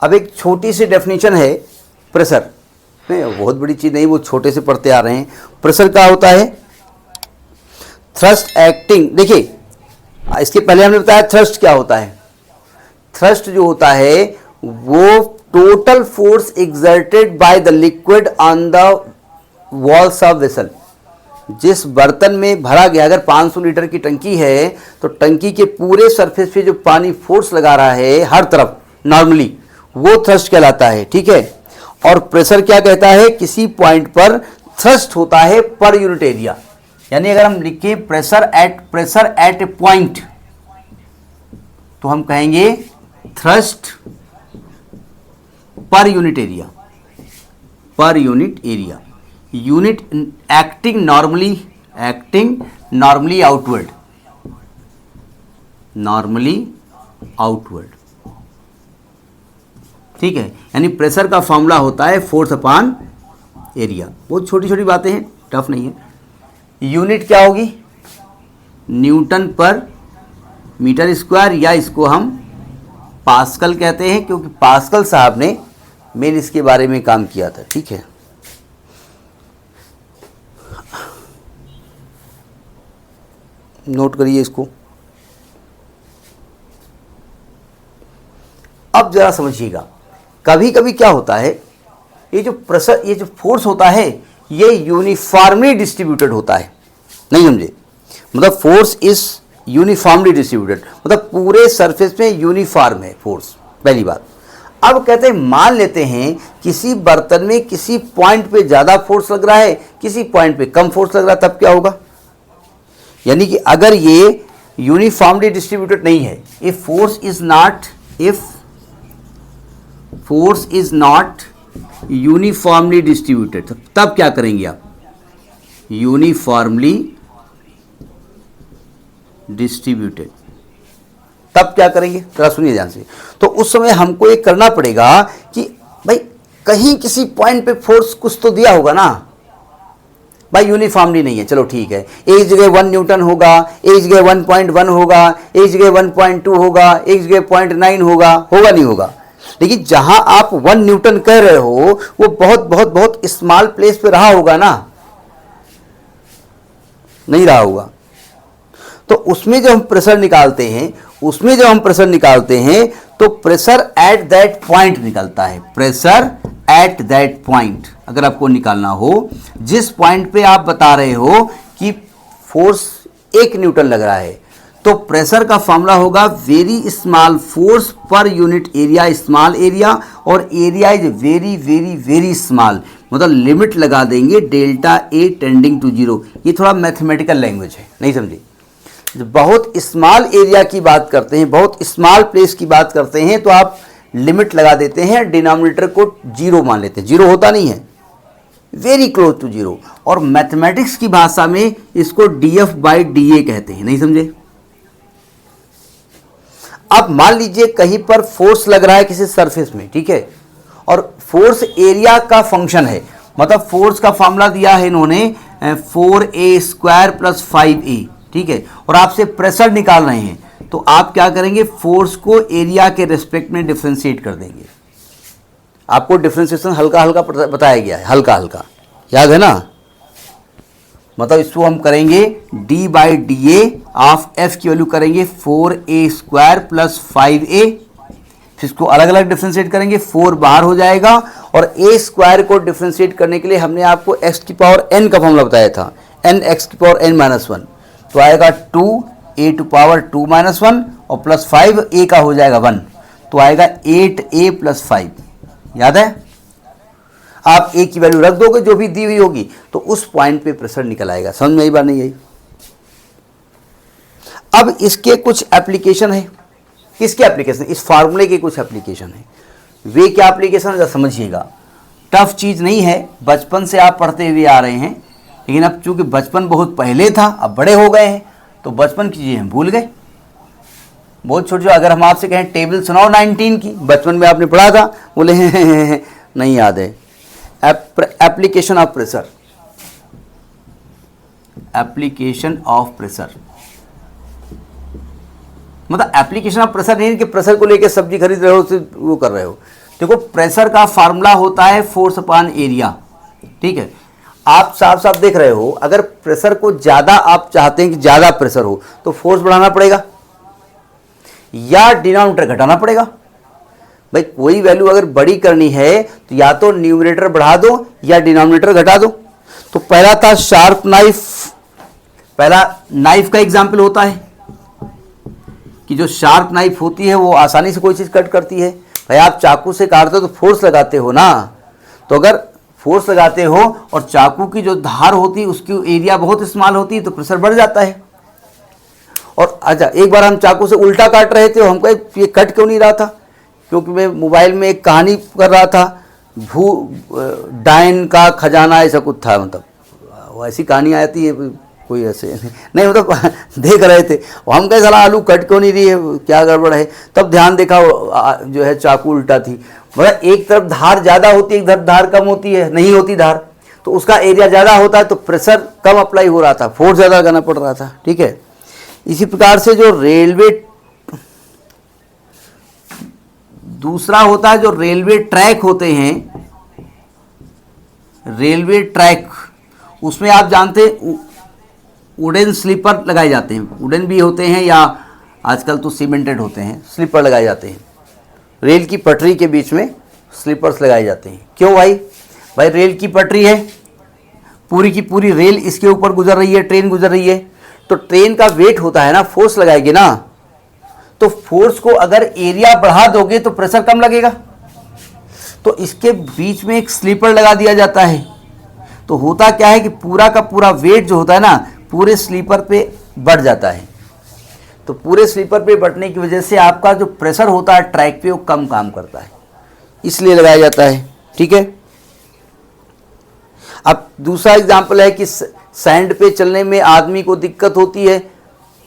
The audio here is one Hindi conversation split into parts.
अब एक छोटी सी डेफिनेशन है प्रेशर, नहीं बहुत बड़ी चीज़ नहीं, वो छोटे से पढ़ते आ रहे हैं। प्रेशर क्या होता है? थ्रस्ट एक्टिंग, देखिए इसके पहले हमने बताया थ्रस्ट क्या होता है। थ्रस्ट जो होता है वो total force exerted by the liquid on the walls of vessel. जिस बर्तन में भरा गया, अगर 500 लीटर की टंकी है तो टंकी के पूरे सरफेस पे जो पानी फोर्स लगा रहा है हर तरफ नॉर्मली, वो थ्रस्ट कहलाता है, ठीक है। और प्रेशर क्या कहता है? किसी पॉइंट पर थ्रस्ट होता है पर यूनिट एरिया। यानी अगर हम लिखें प्रेशर एट ए पॉइंट, तो हम कहेंगे थ्रस्ट पर यूनिट एरिया, पर unit area, unit acting normally outward, ठीक है। यानी प्रेशर का फॉर्मूला होता है फोर्स अपॉन एरिया। बहुत छोटी छोटी बातें हैं, टफ नहीं है। यूनिट क्या होगी? न्यूटन पर मीटर स्क्वायर, या इसको हम पास्कल कहते हैं क्योंकि पास्कल साहब ने मेन इसके बारे में काम किया था, ठीक है। नोट करिए इसको। अब जरा समझिएगा, कभी कभी क्या होता है, ये जो प्रेशर, ये जो फोर्स होता है ये यूनिफॉर्मली डिस्ट्रीब्यूटेड होता है, नहीं समझे? मतलब फोर्स इज यूनिफॉर्मली डिस्ट्रीब्यूटेड, मतलब पूरे सरफेस में यूनिफॉर्म है फोर्स, पहली बात। अब कहते हैं मान लेते हैं किसी बर्तन में किसी पॉइंट पे ज़्यादा फोर्स लग रहा है, किसी पॉइंट पे कम फोर्स लग रहा है, तब क्या होगा? यानी कि अगर ये यूनिफॉर्मली डिस्ट्रीब्यूटेड नहीं है, if force is not uniformly distributed, तब क्या करेंगे आप? यूनिफॉर्मली डिस्ट्रीब्यूटेड, तब क्या करेंगे? जरा सुनिए ध्यान से। तो उस समय हमको ये करना पड़ेगा कि भाई कहीं किसी पॉइंट पे फोर्स कुछ तो दिया होगा ना भाई, यूनिफॉर्मली नहीं है, चलो ठीक है, एक जगह 1 न्यूटन होगा, एक जगह 1.1 होगा, एक जगह 1.2 होगा, एक जगह 0.9 होगा नहीं होगा। लेकिन जहां आप 1 न्यूटन कह रहे हो वो बहुत बहुत बहुत स्मॉल प्लेस पे रहा होगा ना, नहीं रहा होगा। तो उसमें जब हम प्रेशर निकालते हैं तो प्रेशर एट दैट पॉइंट निकलता है। प्रेशर एट दैट पॉइंट अगर आपको निकालना हो, जिस पॉइंट पे आप बता रहे हो कि फोर्स 1 न्यूटन लग रहा है, तो प्रेशर का फॉर्मूला होगा very small force per unit area, small area, और area is very very very small, मतलब लिमिट लगा देंगे डेल्टा ए टेंडिंग टू 0। ये थोड़ा मैथमेटिकल लैंग्वेज है, नहीं समझे? बहुत स्मॉल एरिया की बात करते हैं, बहुत स्मॉल प्लेस की बात करते हैं, तो आप लिमिट लगा देते हैं, डिनोमिनेटर को 0 मान लेते हैं। 0 होता नहीं है, वेरी क्लोज टू 0, और मैथमेटिक्स की भाषा में इसको dF/dA कहते हैं, नहीं समझे? अब मान लीजिए कहीं पर फोर्स लग रहा है किसी सरफेस में, ठीक है, और फोर्स एरिया का फंक्शन है, मतलब फोर्स का फॉर्मूला दिया है इन्होंने 4a² + 5a, ठीक है, और आपसे प्रेशर निकाल रहे हैं, तो आप क्या करेंगे? फोर्स को एरिया के रेस्पेक्ट में डिफरेंशिएट कर देंगे। आपको डिफरेंशिएशन हल्का हल्का बताया गया है, हल्का हल्का, याद है ना? मतलब इसको हम करेंगे d/dA ऑफ f की वैल्यू करेंगे 4a² + 5a, फिर इसको अलग अलग डिफरेंशिएट करेंगे, 4 बाहर हो जाएगा, और a² को डिफरेंशिएट करने के लिए हमने आपको x⁴n का फॉर्मूला बताया था, n(x⁴n-1), तो आएगा 2a⁻2-1 और प्लस 5a का हो जाएगा 1, तो आएगा 8a + 5, याद है? आप a की वैल्यू रख दोगे जो भी दी हुई होगी, तो उस पॉइंट पे प्रेशर निकल आएगा। समझ में आई बात नहीं आई? अब इसके कुछ एप्लीकेशन है। किसके एप्लीकेशन? इस फार्मूले के कुछ एप्लीकेशन है। वे क्या एप्लीकेशन है समझिएगा, टफ चीज़ नहीं है, बचपन से आप पढ़ते हुए आ रहे हैं, लेकिन अब चूंकि बचपन बहुत पहले था, अब बड़े हो गए हैं, तो बचपन की चीज़ें हम भूल गए। बहुत छोटे, अगर हम आपसे कहें टेबल सुनाओ 19 की, बचपन में आपने पढ़ा था, बोले नहीं याद है। Application of pressure, application of pressure मतलब एप्लीकेशन ऑफ प्रेशर नहीं कि प्रेशर को लेकर सब्जी खरीद रहे हो, वो कर रहे हो, देखो प्रेशर का फार्मूला होता है फोर्स अपॉन एरिया, ठीक है। आप साफ साफ देख रहे हो, अगर प्रेशर को ज़्यादा आप चाहते हैं कि ज़्यादा प्रेशर हो तो फोर्स बढ़ाना पड़ेगा या डिनोमिनेटर घटाना पड़ेगा। भाई कोई वैल्यू अगर बड़ी करनी है तो या तो न्यूमरेटर बढ़ा दो या डिनोमिनेटर घटा दो। तो पहला था शार्प नाइफ, पहला नाइफ का एग्जाम्पल होता है कि जो शार्प नाइफ होती है वो आसानी से कोई चीज़ कट करती है। भाई आप चाकू से काटते हो तो फोर्स लगाते हो ना, तो अगर फोर्स लगाते हो और चाकू की जो धार होती है उसकी एरिया बहुत स्मॉल होती है तो प्रेशर बढ़ जाता है। और अच्छा एक बार हम चाकू से उल्टा काट रहे थे, हमको ये कट क्यों नहीं रहा था, क्योंकि मैं मोबाइल में एक कहानी कर रहा था, डायन का खजाना ऐसा कुछ था, मतलब ऐसी कहानी आती है कोई ऐसे नहीं, मतलब देख रहे थे हम कहे साला आलू कट क्यों नहीं रही है, क्या गड़बड़ है। तब ध्यान देखा जो है चाकू उल्टा थी, मतलब एक तरफ धार ज़्यादा होती है एक तरफ धार कम होती है, नहीं होती धार, तो उसका एरिया ज़्यादा होता है तो प्रेशर कम अप्लाई हो रहा था, फोर्स ज़्यादा करना पड़ रहा था, ठीक है। इसी प्रकार से जो रेलवे दूसरा होता है, जो रेलवे ट्रैक होते हैं, रेलवे ट्रैक, उसमें आप जानते हैं वुडन स्लीपर लगाए जाते हैं, वुडन भी होते हैं या आजकल तो सीमेंटेड होते हैं, स्लीपर लगाए जाते हैं। रेल की पटरी के बीच में स्लीपर्स लगाए जाते हैं। क्यों भाई? भाई रेल की पटरी है, पूरी की पूरी रेल इसके ऊपर गुजर रही है, ट्रेन गुजर रही है, तो ट्रेन का वेट होता है ना, फोर्स लगाएगी ना, तो फोर्स को अगर एरिया बढ़ा दोगे तो प्रेशर कम लगेगा, तो इसके बीच में एक स्लीपर लगा दिया जाता है। तो होता क्या है कि पूरा का पूरा वेट जो होता है ना पूरे स्लीपर पे बढ़ जाता है, तो पूरे स्लीपर पे बढ़ने की वजह से आपका जो प्रेशर होता है ट्रैक पे वो कम काम करता है, इसलिए लगाया जाता है, ठीक है। अब दूसरा एग्जांपल है कि सैंड पे चलने में आदमी को दिक्कत होती है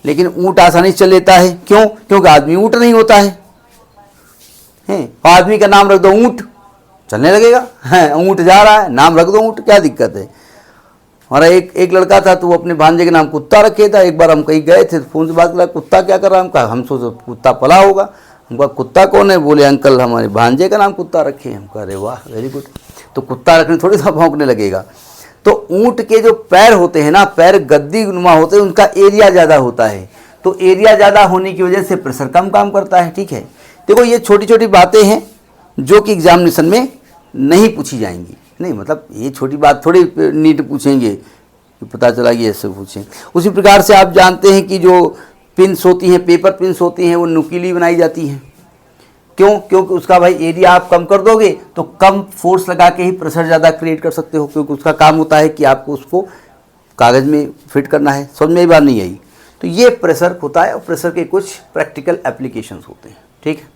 लेकिन ऊंट आसानी से चल लेता है। क्यों? क्योंकि आदमी ऊंट नहीं होता है, आदमी का नाम रख दो ऊंट, चलने लगेगा, ऊंट जा रहा है, नाम रख दो ऊंट, क्या दिक्कत है। हमारा एक लड़का था तो वो अपने भांजे के नाम कुत्ता रखे था। एक बार हम कहीं गए थे, फोन से बात करा, कुत्ता क्या कर रहा है, हम कहा हम सोचो कुत्ता पला होगा, हम कहा कुत्ता कौन है, बोले अंकल हमारे भांजे का नाम कुत्ता रखे। हम कह अरे वाह वेरी गुड, तो कुत्ता रखने थोड़ी सा भौंकने लगेगा। तो ऊंट के जो पैर होते हैं ना, पैर गद्दी नुमा होते हैं, उनका एरिया ज़्यादा होता है, तो एरिया ज़्यादा होने की वजह से प्रेशर कम काम करता है, ठीक है। देखो ये छोटी छोटी बातें हैं जो कि एग्जामिनेशन में नहीं पूछी जाएंगी, नहीं मतलब ये छोटी बात थोड़ी नीट पूछेंगे कि पता चला कि ऐसे पूछें। उसी प्रकार से आप जानते हैं कि जो पिन्स होती हैं, पेपर पिन्स होती हैं, वो नुकीली बनाई जाती हैं। क्यों? क्योंकि उसका भाई एरिया आप कम कर दोगे तो कम फोर्स लगा के ही प्रेशर ज़्यादा क्रिएट कर सकते हो, क्योंकि उसका काम होता है कि आपको उसको कागज़ में फिट करना है। समझ में ये बात नहीं आई? तो ये प्रेशर होता है और प्रेशर के कुछ प्रैक्टिकल एप्लीकेशंस होते हैं, ठीक है।